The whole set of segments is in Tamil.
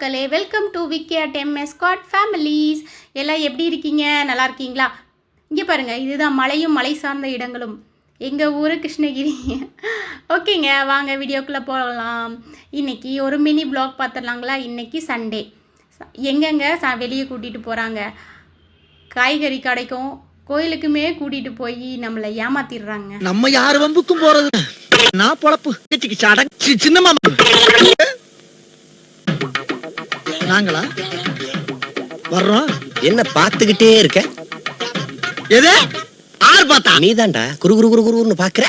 மக்களே, welcome to Vicky at MS squad families. எல்லாம் எப்படி இருக்கீங்க? நல்லா இருக்கீங்களா? இங்கே பாருங்கள், இதுதான் மலையும் மலை சார்ந்த இடங்களும் எங்கள் ஊர் கிருஷ்ணகிரி. ஓகேங்க, வாங்க வீடியோக்குள்ளே போகலாம். இன்றைக்கி ஒரு மினி ப்ளாக் பார்த்துடலாங்களா? இன்றைக்கி சண்டே. எங்கெங்க வெளியே கூட்டிகிட்டு போகிறாங்க? காய்கறி கடைக்கும் கோயிலுக்குமே கூட்டிகிட்டு போய் நம்மளை ஏமாத்திடுறாங்க. நம்ம யார் வம்புக்கும் போகிறது? நான் பொழப்பு சின்னமா நாங்களா வர்றோம். என்ன பார்த்துக்கிட்டே இருக்க? எது ஆர் பார்த்தா? நீதான்டா குரு குரு குரு குருன்னு பாக்குற.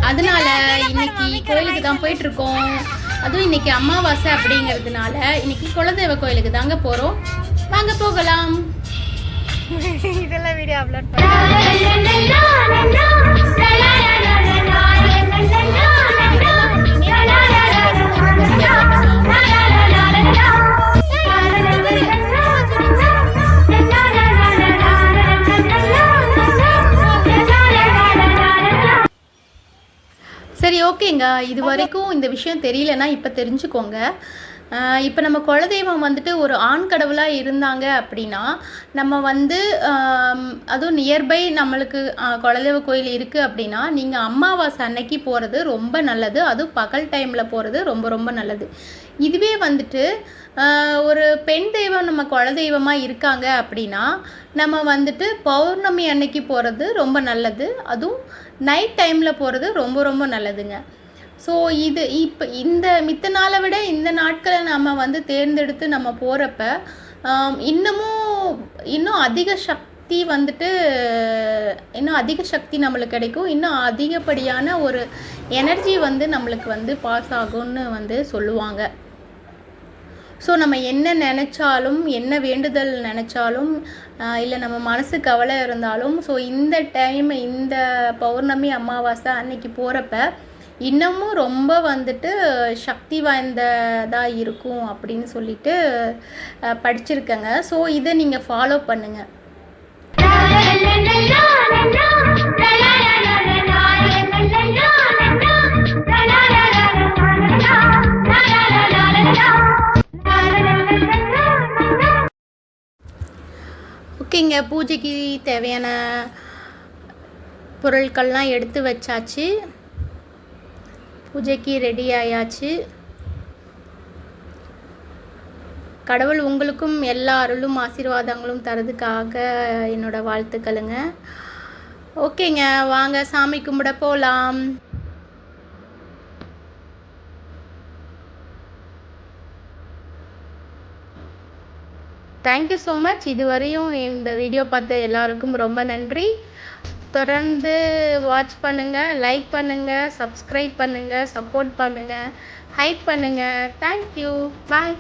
அதனால இன்னைக்கு கோயிலுக்கு தான் போயிட்டு இருக்கோம். அதுவும் இன்னைக்கு அமாவாசை அப்படிங்கிறதுனால இன்னைக்கு குலதெய்வ கோயிலுக்கு தாங்க போறோம். வாங்க போகலாம். இதெல்லாம் வீடியோ அப்லோட் சரி, ஓகேங்க. இது வரைக்கும் இந்த விஷயம் தெரியலன்னா இப்போ தெரிஞ்சுக்கோங்க. இப்போ நம்ம குலதெய்வம் வந்துட்டு ஒரு ஆண் கடவுளாக இருந்தாங்க அப்படின்னா, நம்ம வந்து அதுவும் நியர்பை நம்மளுக்கு குலதெய்வ கோயில் இருக்குது அப்படின்னா, நீங்கள் அமாவாசை அன்னைக்கு போகிறது ரொம்ப நல்லது. அதுவும் பகல் டைமில் போகிறது ரொம்ப ரொம்ப நல்லது. இதுவே வந்துட்டு ஒரு பெண் தெய்வம் நம்ம குலதெய்வமாக இருக்காங்க அப்படின்னா, நம்ம வந்துட்டு பௌர்ணமி அன்னைக்கு போகிறது ரொம்ப நல்லது. அதுவும் நைட் டைமில் போகிறது ரொம்ப ரொம்ப நல்லதுங்க. ஸோ இது இப்போ இந்த மித்த நாளை விட இந்த நாட்களை நம்ம வந்து தேர்ந்தெடுத்து நம்ம போகிறப்ப இன்னும் அதிக சக்தி வந்துட்டு நம்மளுக்கு கிடைக்கும். இன்னும் அதிகப்படியான ஒரு எனர்ஜி வந்து நம்மளுக்கு வந்து பாஸ் ஆகும்னு வந்து சொல்லுவாங்க. ஸோ நம்ம என்ன நினச்சாலும், என்ன வேண்டுதல் நினச்சாலும், இல்லை நம்ம மனசு கவலை இருந்தாலும், ஸோ இந்த டைம், இந்த பௌர்ணமி அமாவாசை அன்னைக்கு போகிறப்ப இன்னமும் ரொம்ப வந்துட்டு சக்தி வாய்ந்ததாக இருக்கும் அப்படின்னு சொல்லிட்டு படிச்சிருக்கேங்க. ஸோ இதை நீங்கள் ஃபாலோ பண்ணுங்கள். ஓகேங்க, பூஜைக்கு தேவையான பொருட்கள்லாம் எடுத்து வச்சாச்சு. பூஜைக்கு ரெடி ஆயாச்சு. கடவுள் உங்களுக்கும் எல்லா அருளும் ஆசீர்வாதங்களும் தரதுக்காக என்னோடய வாழ்த்துக்களுங்க. ஓகேங்க, வாங்க சாமி கும்பிட போகலாம். Thank you so much. இதுவரையும் இந்த வீடியோ பார்த்த எல்லாருக்கும் ரொம்ப நன்றி. தொடர்ந்து வாட்ச் பண்ணுங்கள், லைக் பண்ணுங்கள், சப்ஸ்கிரைப் பண்ணுங்கள், சப்போர்ட் பண்ணுங்கள், ஹைப் பண்ணுங்கள். தேங்க்யூ, பாய்.